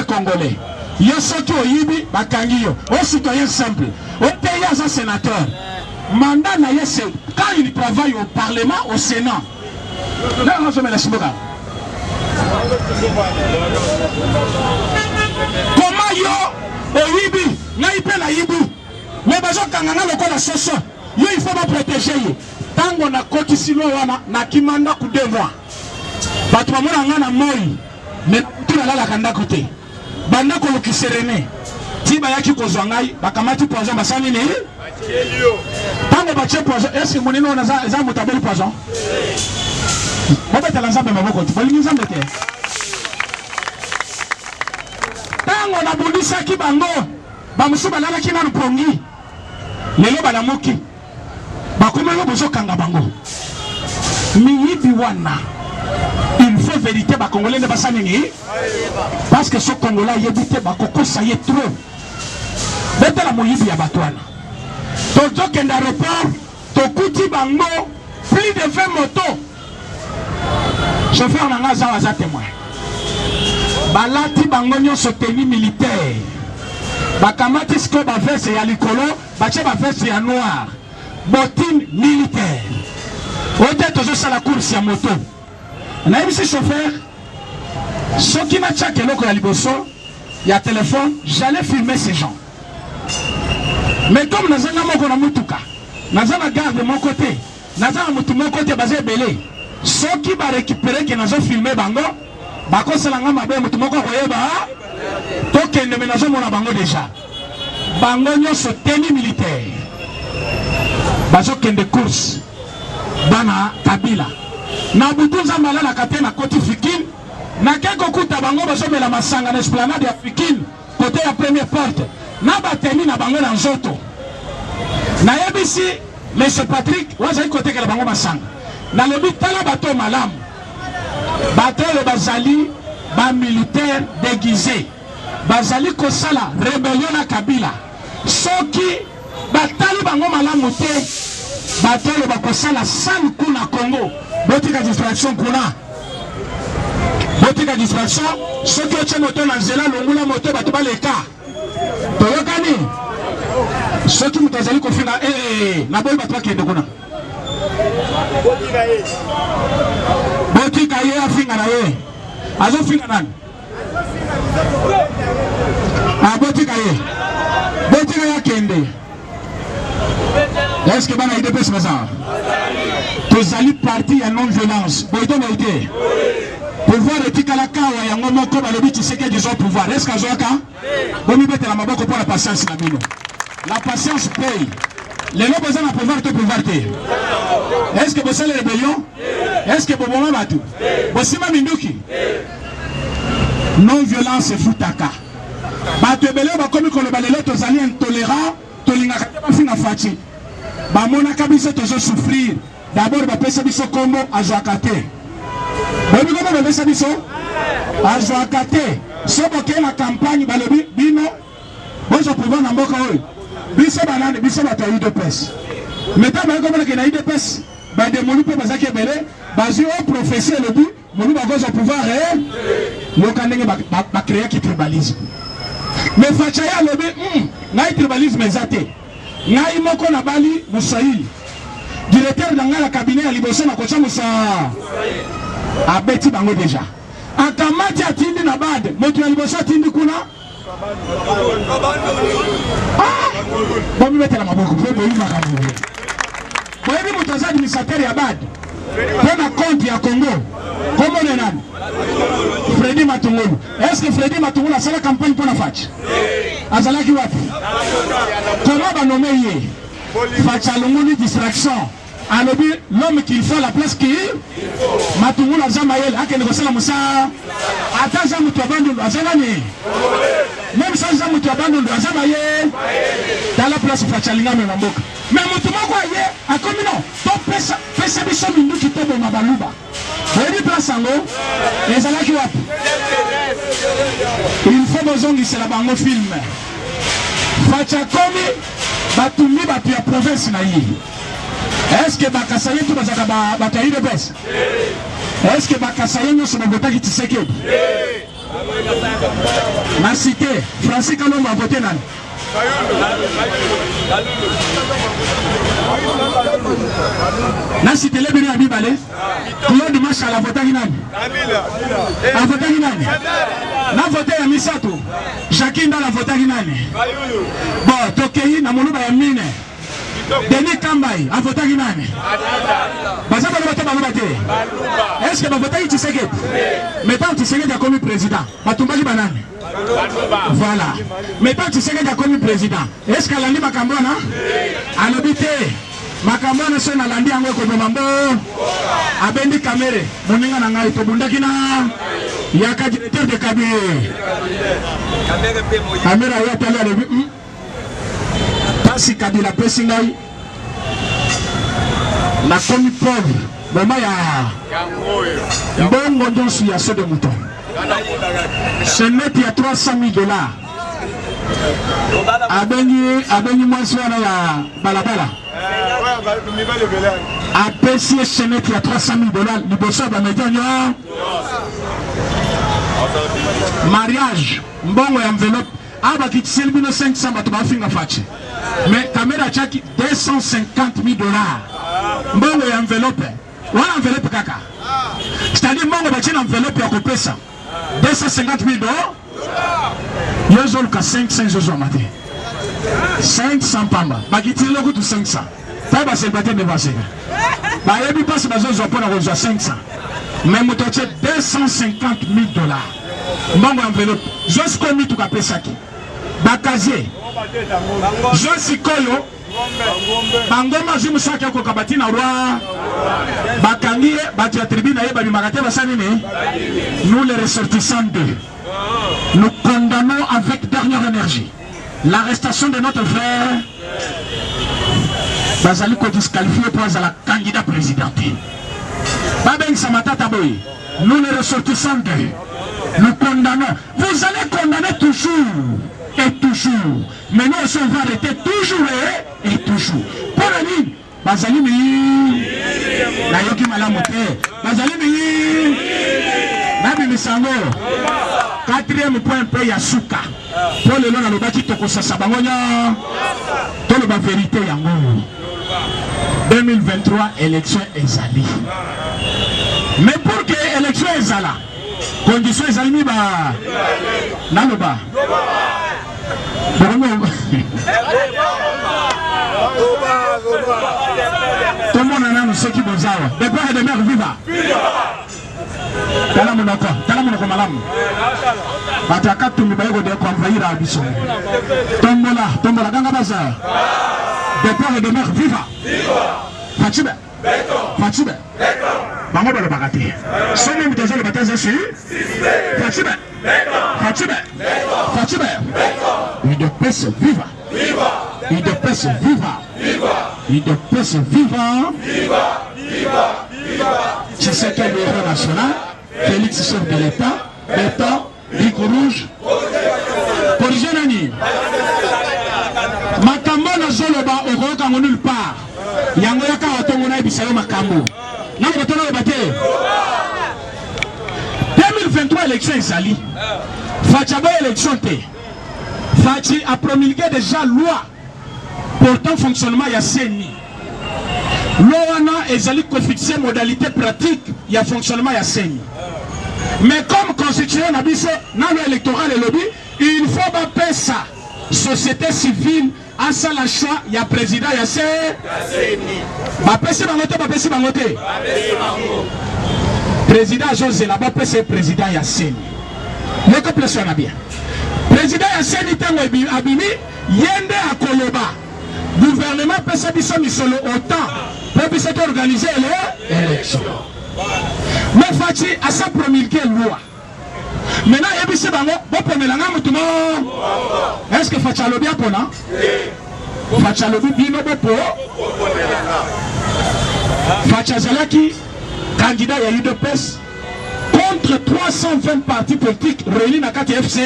Congolais. Yo soki oyibi bakangiyo. O citoyen simple. O pays as un sénateur. Mandat na yese. Quand il travaille au Parlement, au Sénat. Là, on se met la simoka. Comment yo oyibi na ipe na yibi. Mais bazo kanganga loko la soso. Yo il faut pas protéger yo. Tango na koti silo wana na kimanda ku 2 mois. Batu bamona ngana moi. Mais tout la la kanda côté. Banda ko lokiserene tiba yaki ko zwangai bakamati poison basani ni tango bache poison est-ce que monino na za mutabeli poison baba talanza be maboko tibali nzambe te tango na bundisa ki bango bamusuba lala kina rupongi lelo balamoki bakomelo bozo kanga bango miyibi wana. Il faut vérité ba Congolais ne basani ni parce que ce Congolais yebité ba koko ça y est trop. Bete la moyibi ya batwana. Tozo kenda report to kuti bango plus de 20 motos. Chauffeur nanga za waza témoin. Balati bango nyonso tenue militaire. Bakamati sko ba veste ya likolo, bache ba veste ya noir. Bottine militaire. Ote tozo sala course ya moto. Na MC chauffeur, ce qui m'a tchaké loko ya liboso, ya téléphone, j'allais filmer ces gens. Mais comme nazanga moko na mutuka, nazanga garde de mon côté, nazanga mutu mon côté basé belé. Ce qui va récupérer que nazo filmer bango, bako salanga mabe mutu moko koyeba, to kende me nazo mona bango déjà. Bango nyonso tenue militaire. Bazo kende course. Bana Kabila. Na butunza malala katena koti Fikin na keko kuta bango bazomela masanga na esplanade ya Fikin côté ya première porte na bateni na bango na nzoto na yebisi monsieur Patrick waza côté kala bango masanga na lobi tala bato malamu bato le bazali ba militaire déguisé bazali kosala rébellion na Kabila soki batali bango malamu te bato le bakosala sale coup na Congo. Botika distraction kuna. Botika distraction. Ce qui est moto na zela longula moto batuba leka. Toyokani. Ce qui mutazali kofina na boy batwa kende kuna. Botika ye afinga na ye. Azo finga nani? Botika ye. Botika ya kende. Est-ce que bana IDPS maza? Tous allez partir à non-violence. Boito moïté. Pouvoir etika la kawa ya ngomo ko balobi tseke du son pouvoir. Est-ce que zoka? Bomi bete la maboko pour la patience na bino. La patience paye. Les gens besoin de pouvoir te pouvoir te. Est-ce que vous savez la rébellion? Est-ce que vous avez battu? Vous savez minduki? Non-violence et foutaka. Bato ebele ba komi ko le balelo to zali intolérant, to linga ka fina fati. Ba mona kabisa to zo souffrir. D'abord ba pesa biso kombo azwakate. Bobi kombo ba pesa biso azwakate. Sobo ke na campagne balobi bino bozo pouvoir na mboka oyo. Biso banane biso bato IDPS. Meta ba kombo ke na IDPS ba de monu pe bazaki ebele bazi o professeur le but monu ba gozo pouvoir lokandenge ba créer ki tribalisme. Mais Fachaya lobi na tribalisme ezate. Ngai moko na bali Musaili. Directeur de la cabinet à Liboso na kocha Musa. Abeti bango déjà. Akamati atindi na bad. Moto ya Liboso atindi kuna. Bomi metela maboko. Bomi makambo. Bomi mutaza administrateur ya bad. pour la compte ya Congo. Comment on est là? Freddy Matungulu. Est-ce que Freddy Matungulu a fait la campagne pour la Fatch? Azalaki wapi? Comment va nommer yé? Fatch a l'ongoni distraction. Alors l'homme qu'il faut la place qui Matungulu a Zamaël a négocié la Moussa. Attends, Zamoutou abandonne Azalani. Même sans Zamoutou abandonne Zamaël. Dans la place Fatch a l'ingame Mamboka. Mais Moutouma quoi yé? A comme non? Ton pesa biso mindu qui tombe ma baluba. Vous place en haut, les alaki wapi. Il faut besoin de se la bango film. Facha komi, batumi batu ya province na yi. Est-ce que bakasaye tout bazaka batayi de bes? Est-ce que bakasaye nyoso babotaki Tshisekedi? Ma cité, Francis Kalongo a voté nani? Na cité le bini abibale. Claude Machal a voté nani? A voté nani? Na voté ya Misato. Jacques Ndala a voté nani? Bon, Tokei na moluba ya mine. Denis Kambai a voté nani? Baza ba voté ba voté. Est-ce que ba voté Tshisekedi? Maintenant Tshisekedi a commis président. Batumbaki banani? Voilà. Maintenant Tshisekedi a commis président. Est-ce qu'elle a dit Makambona? Elle habite. Makambona son a landi yango ko mambo. Abendi kamere. Moninga na ngai to bundaki na. Yaka directeur de cabinet. Kamera ya tala le. Pasi Kabila pesi ngai. La commis pauvre. Mama ya. Bongo ndonsu ya so de mouton. Ce net il y a $300,000. Abengi mwanswana ya balabala. Apesi ce net il y a $300,000. Liboso ba metonyo. Mariage, mbongo ya enveloppe. Aba kitiseli bino 500 bato ba finga fachi. Mais caméra chaki $250,000. Mbongo ya enveloppe. Wana enveloppe kaka. C'est-à-dire mbongo ba chena enveloppe ya kopesa. $250,000. Yozo luka 500 zozo matin. 500 pamba. Bagiti loko tu 500. Taba célibataire ne va se. Ba yebi passe bazo pona ko 500. Mais motoche $250,000. Mbongo enveloppe. Jusqu'au mitu ka pesaki. Bakazie. Josi koyo. Bangoma zimu saki ko kabati na roi. Bakangie bati ya tribune na yeba bimakate basani ne. Nous les ressortissants d'eux, nous condamnons avec dernière énergie l'arrestation de notre frère Bazali ko disqualifié pour la candidat président. Babeng Samatata Boy, nous les ressortissants d'eux, nous condamnons. Vous allez condamner toujours et toujours. Mais nous on va arrêter toujours et toujours. Pour la ligne, Bazali mi la yoki malamote. Bazali mi Nabi Misango. 4e point pe ya suka. Pour le long alobaki toko sasa bangonya. To le ba vérité yango. 2023 élection ezali. Mais pour que élection ezala, condition ezali mi ba naloba. Tout le monde a nous ceux qui vont avoir. Des pères et des mères viva. Tala monoko malamu. Bataka tumbi bayego de ko envahir abiso. Tombola ganga baza. Des pères et des mères viva. Fachibe. Fachibe. Bango balo bakati. Somme mutazo le bataza su. Fachibe. Fachibe. Fachibe. Il de pèse viva. Il de pèse viva. Il de pèse viva. Tu sais quel héros national, Félix chef de l'État, béton, brique rouge, Porizonani. Makambo na zoloba okoka ngo nulle part. Yango yaka watongo na bisayo makambo. Na botono bate. 2023 élection ezali. Fachabo élection te. Fachi a promulgué déjà loi portant fonctionnement ya CENI. L'OANA ezali ko fixer modalité pratique ya fonctionnement ya CENI. Mais comme constitution na biso na l'électoral et lobby, il faut bapper ça. Société civile asa la choix ya président ya se bapesi bango te bapesi bango te président azozela bapesi président ya seni leko place wana bien président ya seni ntango abimi yende akoloba gouvernement pesa biso misolo autant po biso toorganize élection mais Fachi asa promulgué loi maintenant yebisi bango bopomelanga motu mo est-ce que Fachi alobi apona Fachi alobi bino bopo Fachi azalaki candidat ya UDPS contre 320 partis politiques réunis na kati FC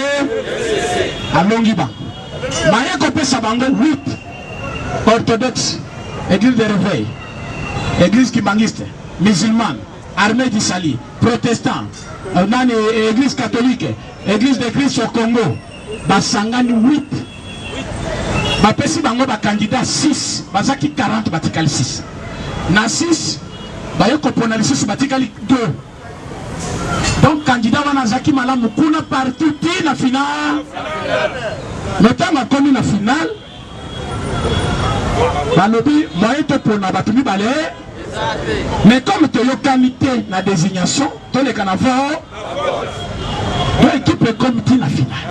alongi ba maye kopesa bango 8 orthodoxes église de réveil église kibangiste musulmane armée du Sali protestant nani église catholique église de Christ au Congo basangani 8 bapesi bango ba candidat 6 bazaki 40 batikali 6 na 6 baye kopona lisusu batikali 2 donc candidat wana zaki malamu kuna partout ti na finale notama komi na finale balobi moyen topona bato mibale mais comme tu as qualité la désignation, tu les canavaux, deux équipes comité la finale.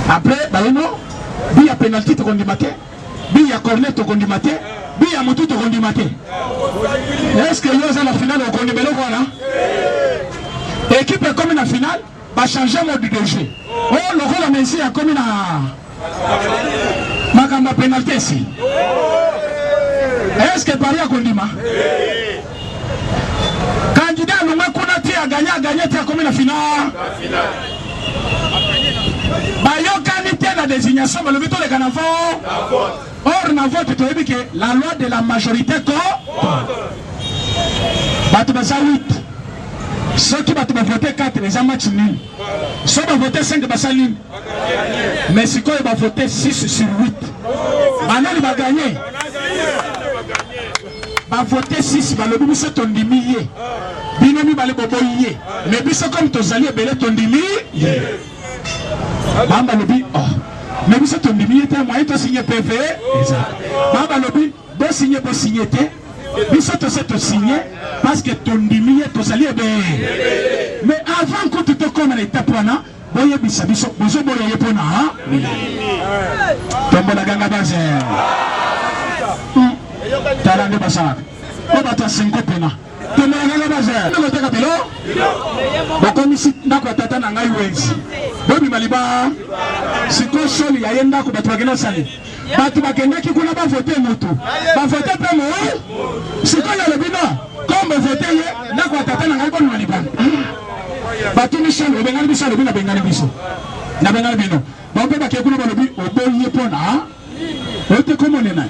Après, il y a pénalty au condimate, il y a cornet au condimate, il y a motu au condimate. Est-ce que y a la finale au condimate voilà? Équipe comme la finale, va changer mode de jeu. Oh, le rôle à Messi a comme ma pénalité ici. Est-ce que Paris a condima? Candidat nous Konati a gagné comme la finale. Bayo qualité la désignation, mais le veto les canavaux. Or, na vote tu as dit que la loi de la majorité Batu basa 8. Ceux qui vont voter 4, les gens match nul. Ceux qui vont voter 5 basa nul. Mais si quoi il va voter 6 sur 8. Maintenant il va gagner. Va voter 6, va le biso tondimi ye. Binomi va le bobo ye. Mais biso comme tozali belé tondimi ye. Bamba le bi, oh. Mais biso tondimi ye, t'as moyen de signer PV. Bamba le bi, bo signer te. Biso to se to signer parce que tondimi ye tozali belé. Mais avant que tu te comme l'étape wana, boye bisa biso, bozo boye ye pona, hein? Tombo la ganga base. Talande basara. On va t'as 5 pena. Tu m'as gagné bazar. Tu m'as gagné bilo. Boko misi ndako tata na ngai wenzi. Bobi maliba. Siko sholi ya yenda ko batu bagena sali. Batu bagenda ki kuna ba voter moto. Ba voter pe mo. Siko ya le bino. Comme voter ye ndako tata na ngai bonu maliba. Batu mishalo bengali bisalo bina bengali biso. Na bengali bino. Ba pe ba ke kuna balobi oboye pona. Ote komo nena.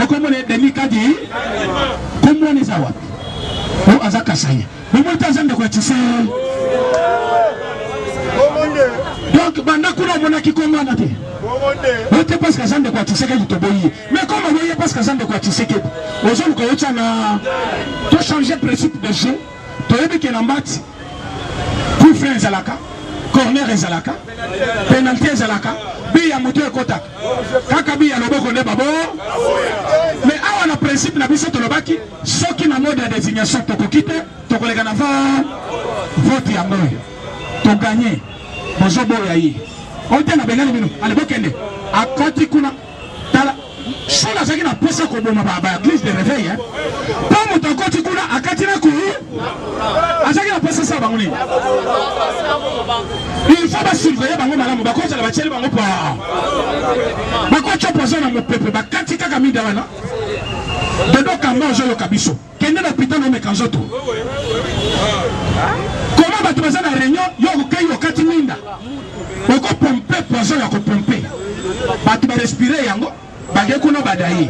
Comment les délicats comment les awa ou azakasaya comment tazan de quoi tu sais donc banda kuna mona ki comment naté ote parce que zan de quoi tu sais que tu boyi mais comment voyez parce que zan de quoi tu sais que ozon ko yotana to changer principe de jeu to yebi ke nambati coup franc zalaka corner ezalaka penalty ezalaka biya moto ekota kaka biya loboko ne babo mais awa na principe na biso tolobaki soki na mode ya désignation tokokite tokoleka na vote yango to gagner bozobo ya yi ote na bengani bino ale bokende akoti kuna tala sala zaki na pesa ko boma baba église de réveil hein pour moto akoti kuna akati na ku azaki na pesa sa bangoni il faut pas surveiller bango malamu bakoza la bacheli bango pa bakocha poza na mopepe bakati kaka minda wana dedo kamba ozo kabiso kende na pitano me kanzoto comment batu baza na réunion yo kokai okati minda oko pompe poison ya ko pompe batu ba respirer yango bagé kuna badayi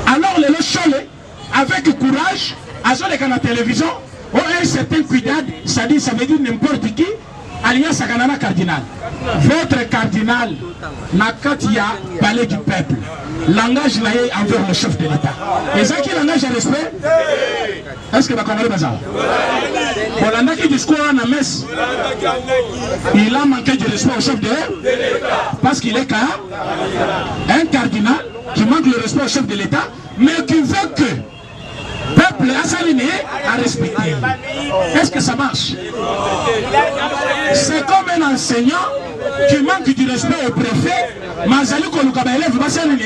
alors le chole avec courage azo le kana télévision oh un certain cuidado ça dit ça veut dire n'importe qui alliance Kanana cardinal. Votre cardinal n'a qu'à parler du peuple. Langage là envers le chef de l'État. Et ça qui langage de respect? Est-ce que vous avez compris ça? Hollanda qui discours à la messe, il a manqué de respect au chef de l'État parce qu'il est un cardinal qui manque le respect au chef de l'État, mais qui veut que le peuple assassiné a respecté. Est-ce que ça marche? C'est comme un enseignant qui manque du respect au préfet, mais Zali Kolukaba élève Bassaline.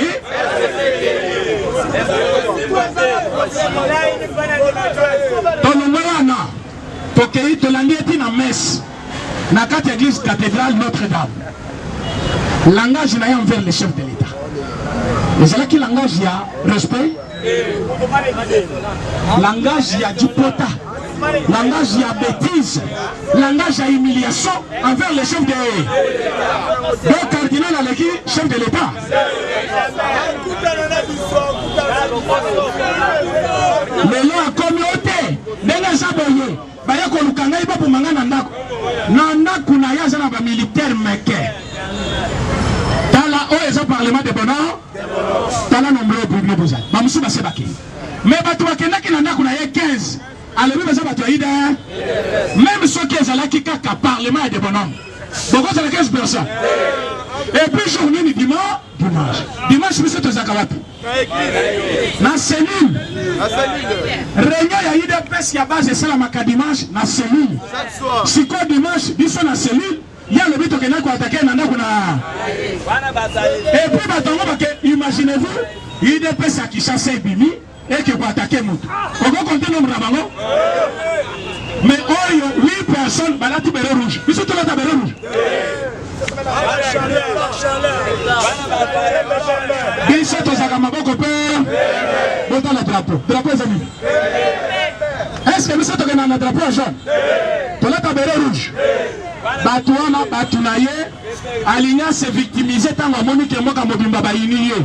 Tolumana, Tokei Tolangi est une messe. Dans la église cathédrale Notre-Dame. Langage n'a envers les chefs de l'État. Et c'est là qu'il langage il y a respect. Langage il y a du pota. Langage il y a bêtise. Langage il y a humiliation envers les chefs de l'État. Donc cardinal a l'équipe chef de l'État. Mais là la communauté n'est jamais baya ko lukanga iba pour mangana ndako. Nanda kuna ya zana ba militaire meke. Tala o eza parlement de bonheur. Tala nombreux public bozal. Ba musuba sebaki. Mais batu bakenda kinanda kuna ya 15. Alors même ça batu ida. Même ceux qui ezala ki kaka parlement de bonheur. Pourquoi c'est 15 personnes? Et puis journée du dimanche. Dimanche c'est aux akawapi. Na cellule. Réunion ya IDPS ya base ça la maka dimanche na cellule. Si quoi dimanche, biso na cellule, il y a le but que na ko attaquer na ndako na. Et puis batongo parce que imaginez-vous, IDPS a qui chasse bimi et qui va attaquer mutu. On va compter nombre na bango. Mais oyo 8 personnes balati bere rouge. Biso to la bere rouge. Biso to zaka maboko pe. Bota le drapeau. Drapeau zami. Est-ce que biso to kana na drapeau jaune? To la bere rouge. Batuana batunaye alinya se victimiser tant à Monique et moi comme Mobimba ba iniyé.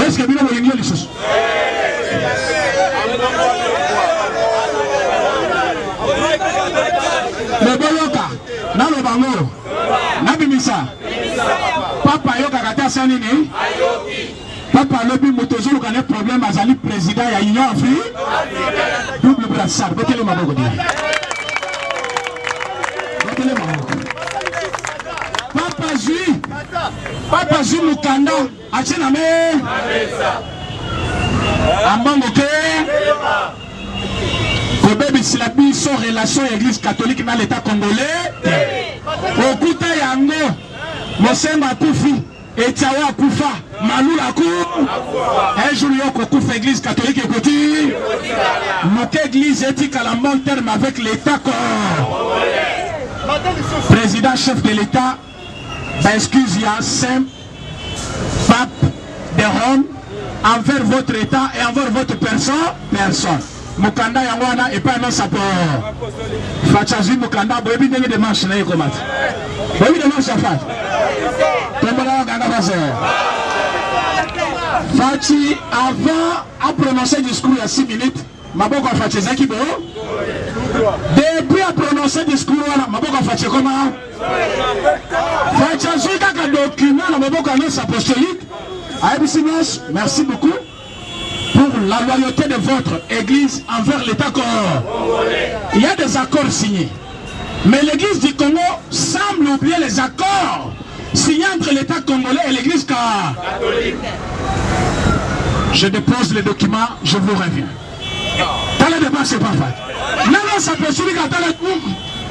Est-ce que bino mo iniyé les choses? Le boloka na lo bango na bimisa papa yoka kata sanini papa lobi motozulu kana problème azali président ya Union Afrique double brassard botele maboko dia botele maboko papa Zui mukanda achina me ambango ke Kobebi Silabi son relation église catholique dans l'état congolais. Okuta yango Mosemba Kufi Etiawa Kufa Malula Kou. Un jour yoko Kufa église catholique et petit. Notre église éthique à la bon terme avec l'état président chef de l'état. Excuse ya Saint Pape de Rome envers votre état et envers votre personne. Mukanda yangwana et pas non support. Fachazi Mukanda bobi ndenge de marche na yekomata. Bobi de marche afat. Tombola ganga base. Fachi avant à prononcer discours à 6 minutes, maboko fachi zaki bo. Depuis à prononcer discours là, maboko fachi comment? Fachazi kaka document na maboko annonce apostolique. Aïbisinos, merci beaucoup. Pour la loyauté de votre église envers l'État congolais. Il y a des accords signés. Mais l'église du Congo semble oublier les accords signés entre l'État congolais et l'église catholique. Je dépose les documents, je vous reviens. Dans la démarche, c'est pas fait. Non, ça peut suivre quand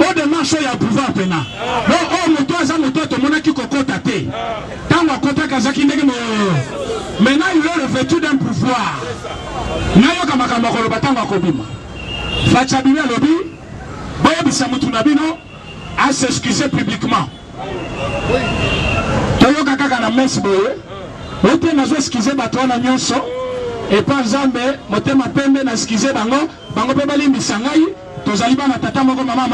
on démarche, il y a pouvoir pénal. Oh, mon toit, ça, mon toit, tout le monde qui cocotte à thé. Tant qu'on compte Kazaki, maintenant, il est revêtu d'un pouvoir. Nayoka makamako batanga kobima. Fachabina lobi, bobi samutunabino a s'excuser publiquement. Toyoka kaka na messe boye. Ote nazo excuser batwana nyonso. Et par Zambe, motema pembe na excuser bango pe bali misangai, tozali bana tata moko mama.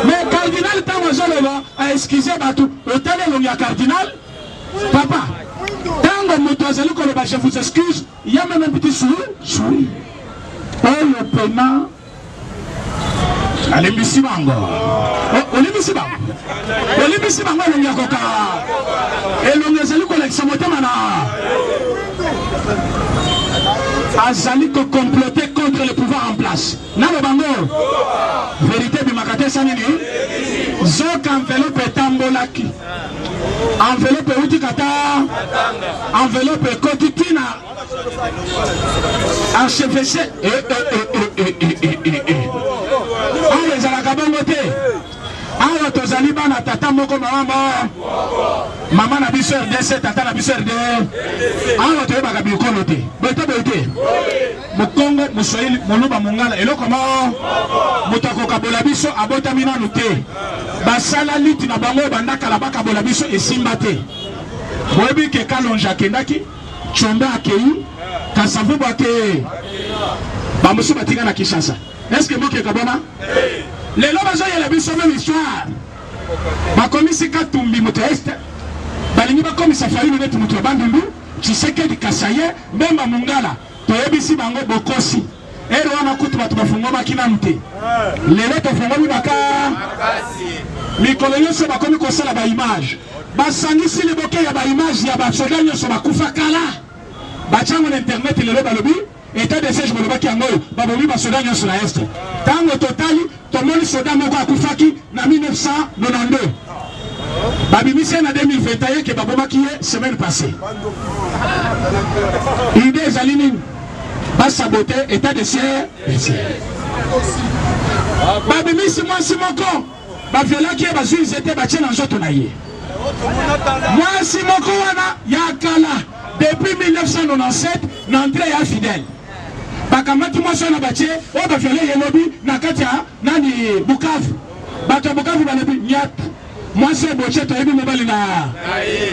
Mais cardinal tango zoloba a excuser batu. Otale longi ya cardinal. Papa. Tango motoazali koloba je vous excuse, il y a même un petit sourire. Oh le pena. Allez misi bango. Olimisi bango. Olimisi bango longi ya koka. Et longi azali kolekisa motema na. azali ko comploter contre le pouvoir en place. Nalo bango. Vérité bimakate sanini. Zok enveloppe tambolaki. Enveloppe uti kata. Enveloppe kotitina. Archevêché. On les a la kabongote. Awa tozali bana tata moko mama na biso RDC tata na biso RD. Awa toyeba ka bikolo te. Bete. Mukongo muswahili moluba mongala eloko mo mutako kabola biso abota mina nute. Basala liti na bango bandaka la baka bola biso esimba te. Boyebi ke kalonja kendaki chombe akei kasavu bake bamusu batika na Kinshasa. Est-ce que moke kabona? Les lobes ont la même histoire. Ma commission Katumbi Motoeste, Balini comme ça fallu mettre notre bandou, tu sais que du Kassaye, même à Mungala, tu as ici Bango Bokosi. Et on a coupé votre fonds Makinante. Les lettres font Maka. Les coloniaux sont comme ça la image. Basani si les bokeh ya ba image, il y a Batsoganyo sur ma Koufakala. Batchang en internet, les lobes à lobby. État de siège Molobaki Angoyo, Babobi Basodanyo sur la Est. Tango total, Tomoli Soda Moko Akufaki, na 1992. Babimisi en 2021 que Babomaki est semaine passée. Idée Zalini, bas saboté, état de siège. Babimisi moi Simoko, Baviolaki et Bazu, ils étaient bâtis dans Jotonaye. Moi Simoko Wana, Yakala, depuis 1997, l'entrée est fidèle. Bakamati moi sur la bâtie, on va faire les lobbies, Nakatia, Nani, Bukavu. Bato Bukavu, Nyat. Moi c'est Bochet, tu as vu Mobalina.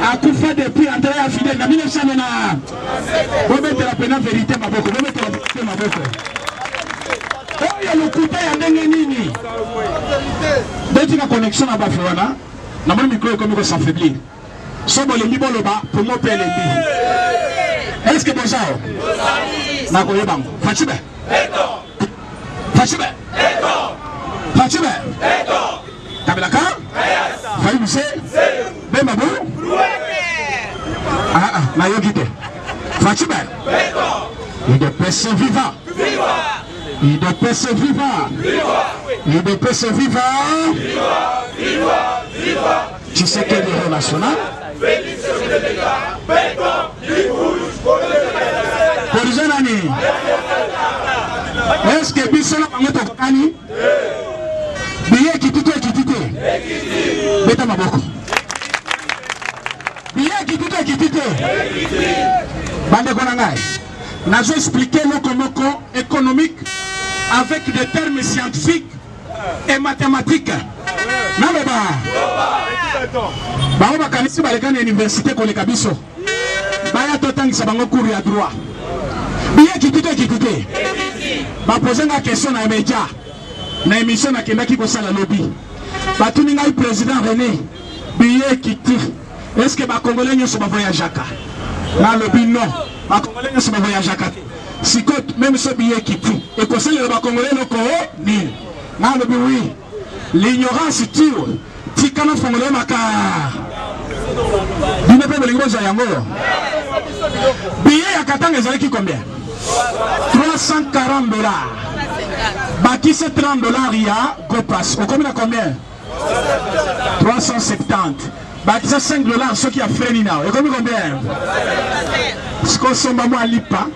A Koufa depuis entrée à fidèle, en 1990. Vous mettez la peine vérité, ma boko. Vous mettez la vérité, ma boko. Oh, il y a le coupé à Nengenini. Dès que la connexion à Bafouana, la bonne micro est comme il s'affaiblit. Sobo le Miboloba pour mon père les Est-ce que bon ça? Nakoye bango. Fachibe. Fachibe. Fachibe. Kabelaka. Fayi muse. Bemabo. Na yogite. Fachibe. Il de personne vivant. Il de personne vivant. Il de personne vivant. Tu sais quel est le national? Est-ce que Bissola Mamoto Kani? Billet qui tite. Beta Maboko. Billet qui tite. Bande Konangai. N'a pas expliqué le économique avec des termes scientifiques et mathématiques. Non, mais Baoba Kanisi Balekani Université Koleka Biso. Baya Totang Sabango Kouri à droit. Billet qui tite. Ba poser la question à média. Na émission na Kenda qui kosa la lobby. Ba tuninga président René. Billet qui tite. Est-ce que ba Congolais ne sont pas voyageaka? Na lobby non. Ba Congolais ne sont pas voyageaka. Si même ce billet qui tite. Et conseil le ba Congolais no ko ni. Na lobby oui. L'ignorance tue. Tikana fongole maka. Dine pe belingo za yango. Billet ya Katanga ezalaki combien? 340 $. Baki c'est 30 $, il y a go pass. Au combien? 370. Baki c'est 5 $, ce qui a freiné now. Et combien? Ce qu'on somba moi lipa.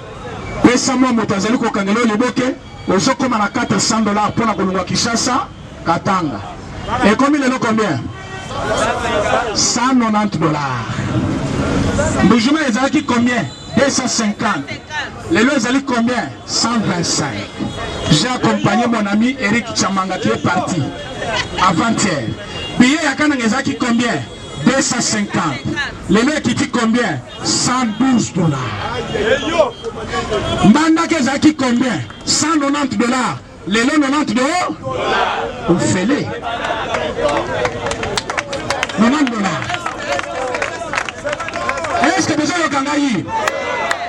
Pesa moi motazali ko kangelo liboke. Ozo koma na 400 $ pour la kolungwa Kinshasa, Katanga. Et combien? 190 $. Boujuma ezalaki combien? 250. Les lois allaient combien? 125. J'ai accompagné mon ami Eric Chamanga qui est parti avant-hier. Billet Yakana Nezaki combien? 250. Les lois qui dit combien? 112 $. Mbanda Kezaki combien? 190 $. Les lois 90 $. On fait les 90 $. Est-ce que besoin de Kangayi?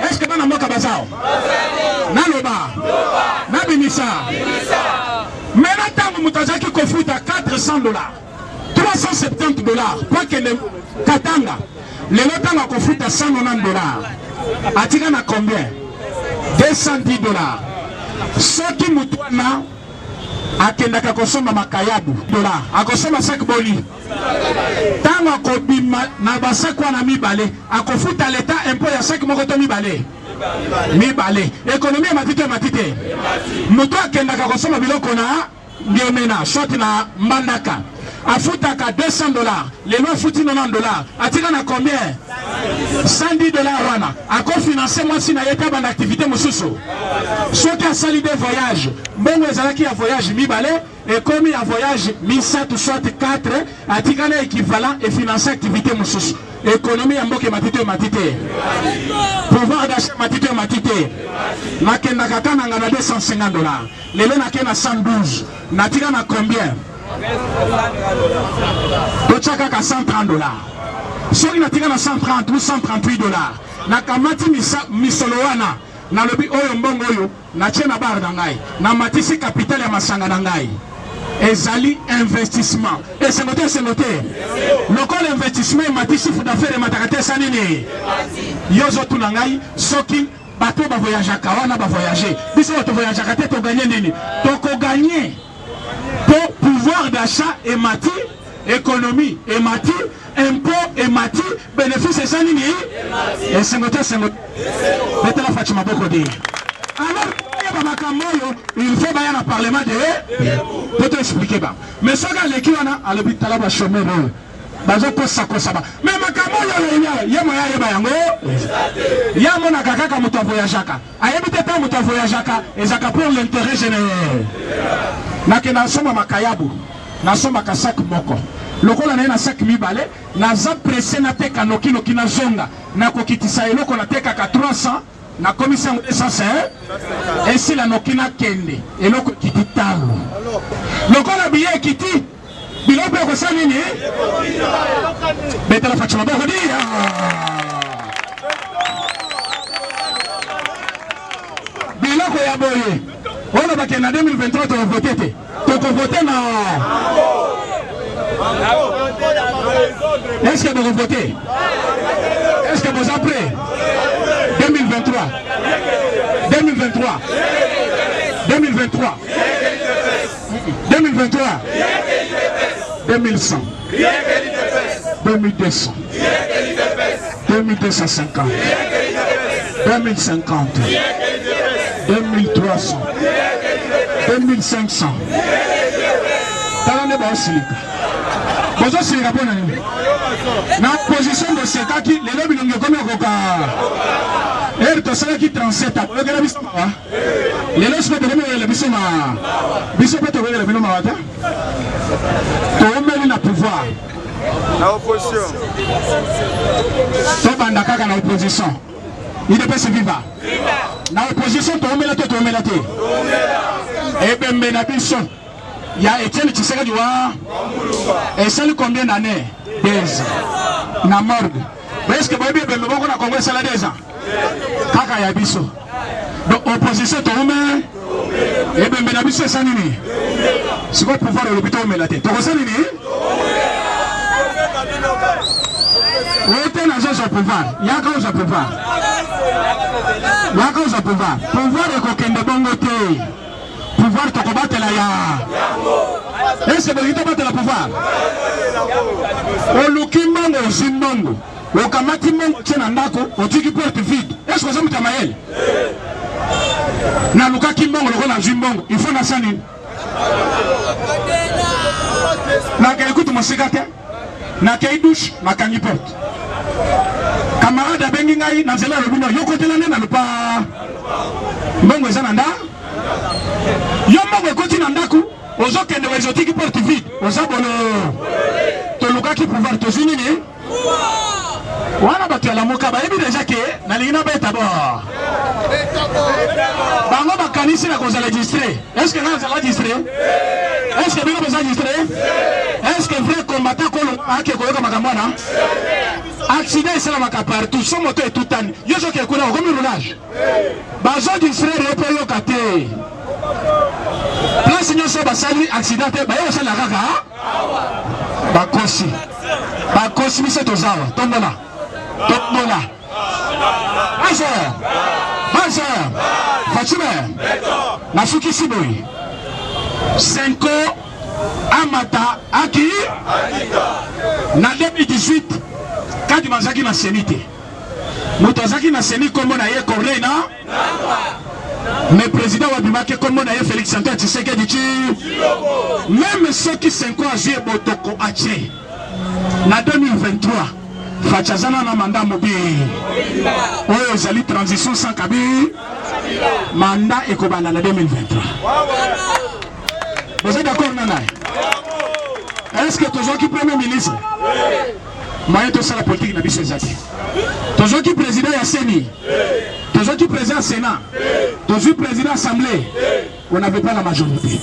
Est-ce que Bana Moka Bazao? Naloba? Nabinisa? Maintenant, Moutazaki Kofuta à 400 $. 370 $. Quoi que le Katanga, le Lotanga Kofuta à 190 $. Atika na combien? $210. Soki mutwana akendaka kosomba makayabu $, akosomba sac boli. Tango akobima na basak wana mibale, akofuta leta impôt ya sac moko to mibale. Mibale. Économie matite. Mutu akendaka kosomba biloko na ndiomena, shoti na mbandaka. Afutaka $200. Les lois foutent $90. Atika na combien? $110 wana. Ako financer moi si na yeta ban activité mususu. Soki asali des voyages. Mbongo ezalaki ya voyage mibale et comme ya voyage 1700 soit 4 atika na équivalent et financer activité mususu. Économie ya mboke matite. Pouvoir d'achat matite. Nakenda kakana ngana $250. Lelo nakena 112. Natika na combien? Tochaka $130. Soki natika na 130 ou $138. Nakamati misolowana na lobi oyo mbongo oyo na chena bar na ngai na matisi capital ya masanga na ngai ezali investissement et c'est noté local investissement matisi chiffre d'affaires matakate sanini yozo tuna ngai soki bato ba voyager kawana ba voyager biso to voyager kate to gagner nini to ko gagner pour pouvoir d'achat et mati économie et mati impôt et mati bénéfice et sanini et c'est noté betela Fatima boko di alors il faut bailler au parlement de pour te expliquer ba mais ça gars l'équipe on a l'hôpital là chômeur bazo kosa ba mais makamo yo yemo ya yeba yango ya mona kaka muto voyageaka ayebite ta muto voyageaka ezaka pour l'intérêt général nakena soma makayabu na soma ka sac moko lokola na sac mibale na za pressé na teka nokino kina zonga na kokitisa eloko na teka ka 300 na commission de 200 et si la nokina kende eloko kititalo lokola biye kiti bilope ko sanini betala Fatima boko dia biloko ya boye ona bakena 2023 to voter to voter na est-ce que vous votez? Est-ce que vous êtes prêts? 2023 2023 2023 2023 2100 2200 2250 2050 2300 2500 talane ba silika bozo silika pona nini na position de sekaki lelo bilongo komi koka to sala ki 37 ans ogera biso ma lelo siko de le biso ma biso peto le bino ma wata to omeli na pouvoir na opposition to banda kaka na opposition il peut se vivre na opposition to omela te et bembe na biso ya Etienne Tshisekedi wa et ça combien d'années 10 na morgue est-ce que boyebi bembe boko na Congo sala 2 ans kaka ya biso donc opposition to ome et bembe na biso sanini siko pouvoir le bito omela te to sanini wote na zo pouvoir yaka zo pouvoir pouvoir ekokende bongo te pouvoir to kobatela ya est-ce que vous avez la pouvoir olukimbongo usimbongo ukamati mbongo tena ndako otiki porte vide est-ce que vous avez mael na luka kimbongo lokola zimbongo il faut na sani na ke écoute musika te na ke douche na kangi porte camarade bengi ngai na zela lobino yokotela na lupa mbongo ezana nda yo mbongo ekoti na ndako ozokende wezotiki porte vide ozabolo tolukaki pouvoir tozinini wana bato ya lamuka bayebi deja ke nalingi nabeta bo bango bakanisi na kozala distre est-ce que nga nazala distre est-ce que bino boza distre est-ce que vrai combattant kolo ake koyoka makambo wana accident esalamaka partout so moto etutani yo soki ekuna okomi roulage bazo distraire yo mpo yoka te place nyonso basali accident te baye kosala kaka bakosi biso tozawa tombola aso Base Fatime Nasuki Siboui Senko Amata Aki na 2018 Kadi Mazaki na Senite Mutazaki na Seni Kombo na ye Correna mais président Wabimake Kombo na ye Félix Antoine Tshisekedi même ceux qui Senko a joué Botoko Ache na 2023 Fachazana na mandat mobi oyo zali transition sans Kabi mandat ekobana na 2023. Vous êtes d'accord nana? Est-ce que toujours qui premier ministre moyen tout ça la politique na biso ezaki toujours qui président ya Seni toujours qui président Sénat toujours président Assemblée on n'avait pas la majorité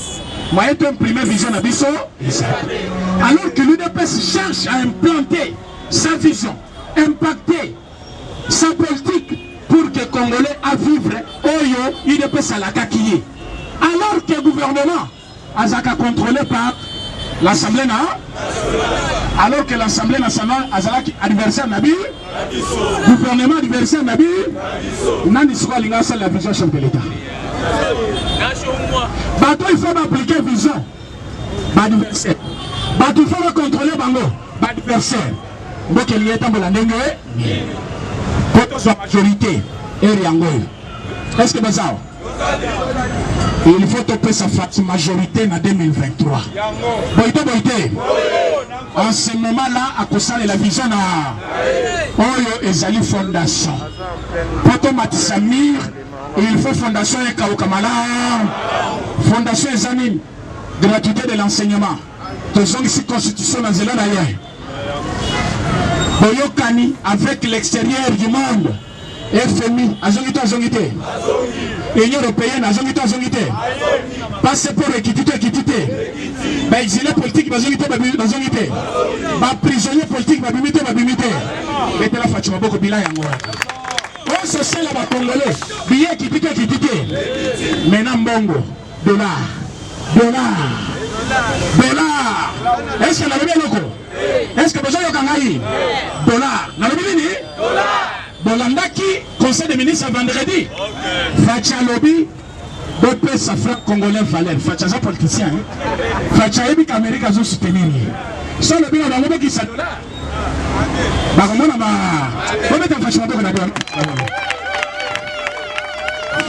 moyen tout imprimer vision na biso alors que l'UDPS cherche à implanter sa vision, impacter sa politique pour que les Congolais à vivre Oyo, UDPS à la Kakiye. Alors que le gouvernement a contrôlé par l'Assemblée nationale, alors que l'Assemblée nationale a adversaire Nabi, gouvernement adversaire Nabi, Nani soit l'ingasse la vision chef de l'État. Bateau il faut appliquer vision, adversaire. Bateau il faut contrôler Bango, adversaire. Donc il y a un pour sa majorité et est-ce que ça il faut topper sa majorité en 2023. Boité. En ce moment-là, à cause de la vision na Oyo Ezali Fondation. Pour Matisamir, il faut Fondation et Kaokamala. Fondation Ezanine, gratuité de l'enseignement. Tous ici constitution dans Zélande ailleurs. Boyokani avec l'extérieur du monde. FMI, azongité. Union européenne, azongité. Passeport équité. Exilé politique, azongité. Prisonnier politique, babimité. Et de la Fatima Boko Bila Yango. On se sait là-bas Congolais. Billet équité. Maintenant Bongo. Dollar. Est-ce que la bébé loco? Est-ce que besoin de Kangaï? Dollar. La bébé Bolandaki, conseil des ministres vendredi. Facha lobby, BP Safra Congolais Valère. Facha ça politicien. Facha Ebi Amérique a soutenir. Sans le bien dans le qui ça dollar. Bagamona ma. Comment tu fais ça na dollar?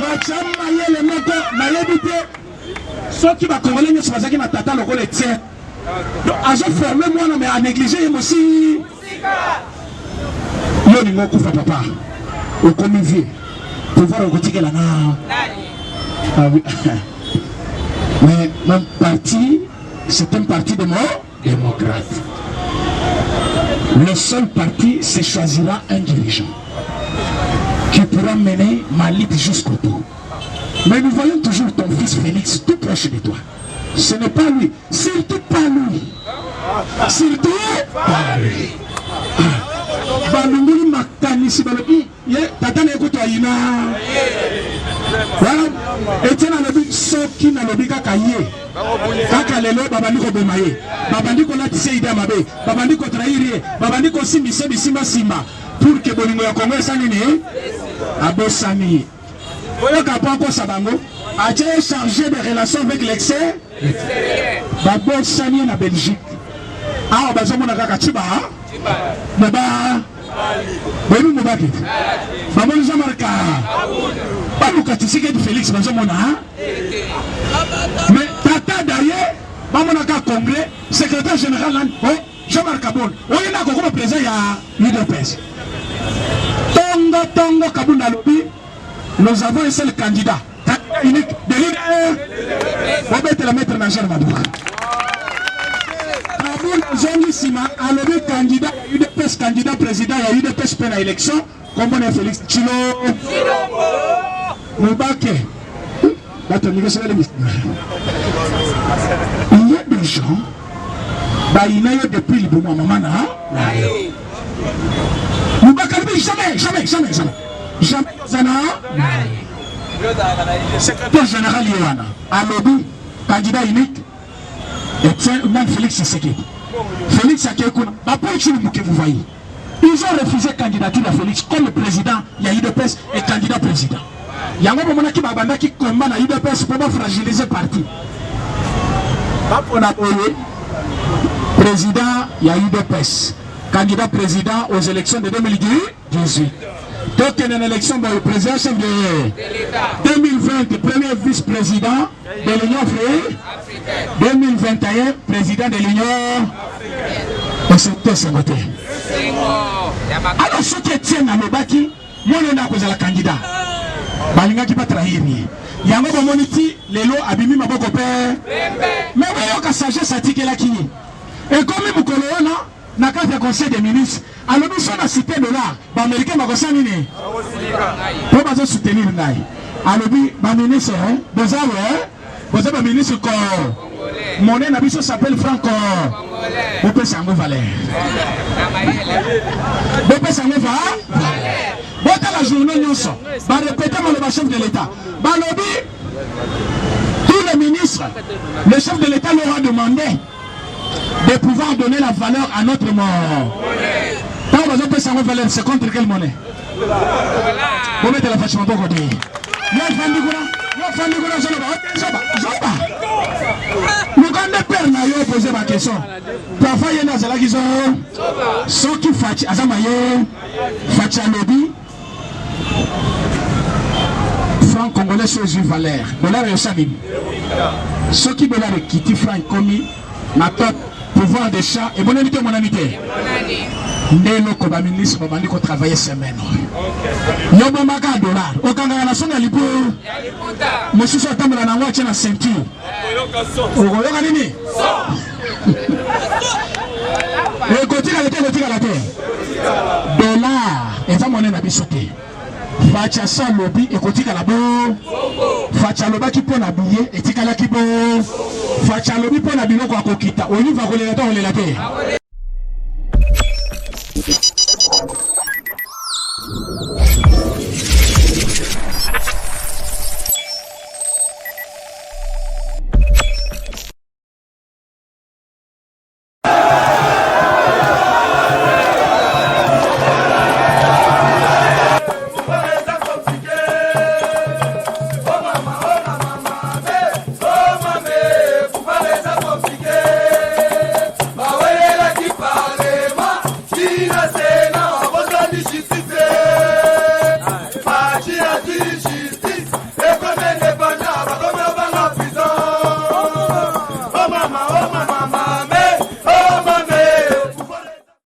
Facha maye le moto na yebite. Ceux qui va Congolais ne sont pas qui na tata le les tient. Donc à se fermer moi mais à négliger aussi. Yo ni ngoko papa au convivier pouvoir recotiquer la mais mon parti c'est un parti démocrate. Le seul parti se choisira un dirigeant qui pourra mener ma lutte jusqu'au bout. Mais nous voyons toujours ton fils Félix tout proche de toi. Ce n'est pas lui, surtout pas lui. Surtout pas lui. Balunguli makanisi balobi ye tata na ekoto ayina voilà etienne alobi soki na lobi kaka ye kaka lelo babandi ko boma ye babandi ko latise ide mabe babandi ko trahir ye babandi ko simbise bisimba pour que bolingo ya Congo esani ne abosani oyo kapako sabango a chargé des relations avec l'extérieur babosani na Belgique ah bazomona kaka chiba Baba, Bébé Moubaki, Baba nous a marqué. Balouka Tissike de Félix, Bazomona. Mais Tata d'ailleurs, Bamonaka Congrès, secrétaire général, Jean-Marc Kaboul. On est là comme président, il y a l'UDPS. Tongo Kaboul Nalobi, nous avons un seul candidat unique de l'UDPS. On va mettre la maître Najar Madouka. Le candidat, il y a UDPS candidat président, il y a UDPS pour l'élection, comme on est Félix Chilo. Moubake. Il y a des gens, il y a depuis le bon moment. Moubake, jamais. Secrétaire général Yohana, Alobi, candidat unique, et même Félix Tshisekedi. Félix Akekouna, vous voyez. Ils ont refusé candidature à Félix comme le président, il y a UDPS et candidat président. yango bomona ki babanda ki combat na UDPS pour fragiliser parti bapona boye président ya UDPS candidat président aux élections de 2018 donc il y a une élection pour le président chef de 2020 premier vice-président de l'Union africaine 2021 président de l'Union africaine. Alors ceux qui tiennent à Lobaki, moi on a causé la candidat. Balinga qui va trahir. Yango bomoniti lelo abimi maboko père. Mais voyons que sagesse attique la kini. Et comme mukolo wana na carte conseil des ministres, alors nous sommes à cité de là, ba américain ba kosani ni. Pour pas soutenir ngai. Alors bi ba ministre hein, vous avez ministre ko monnaie na biso s'appelle franco. Vous pouvez s'en valer. Vous pouvez s'en valer. Bota la journée nyonso. Ba répéter le chef de l'État. Ba lobby tous les ministres, le chef de l'État leur a demandé de pouvoir donner la valeur à notre mort. Quand vous avez s'en valer, c'est contre quelle monnaie? Vous mettez la fâche de côté. Le père n'a pas posé ma question. Parfois, il y a des gens qui ont ceux qui font Azamaye, Fachalobi, franc congolais sur une valeur. Dollar et Salim. Ceux qui veulent quitter franc commis, ma top, pouvoir des chats et mon amitié, mon amitié. Ndelo ko ba ministre ba bandi ko travailler semaine. Yo ba maka dollar. O kanga na songa lipo. Monsieur so tambala na wache na ceinture. O go yoka nini? E ko tika la te. Dollar eza monnaie na bisote. Facha sa lobby e ko tika la bo. Facha loba ki pona billet e tika la ki bo. Facha lobby pona biloko akokita. Oni va kolela te.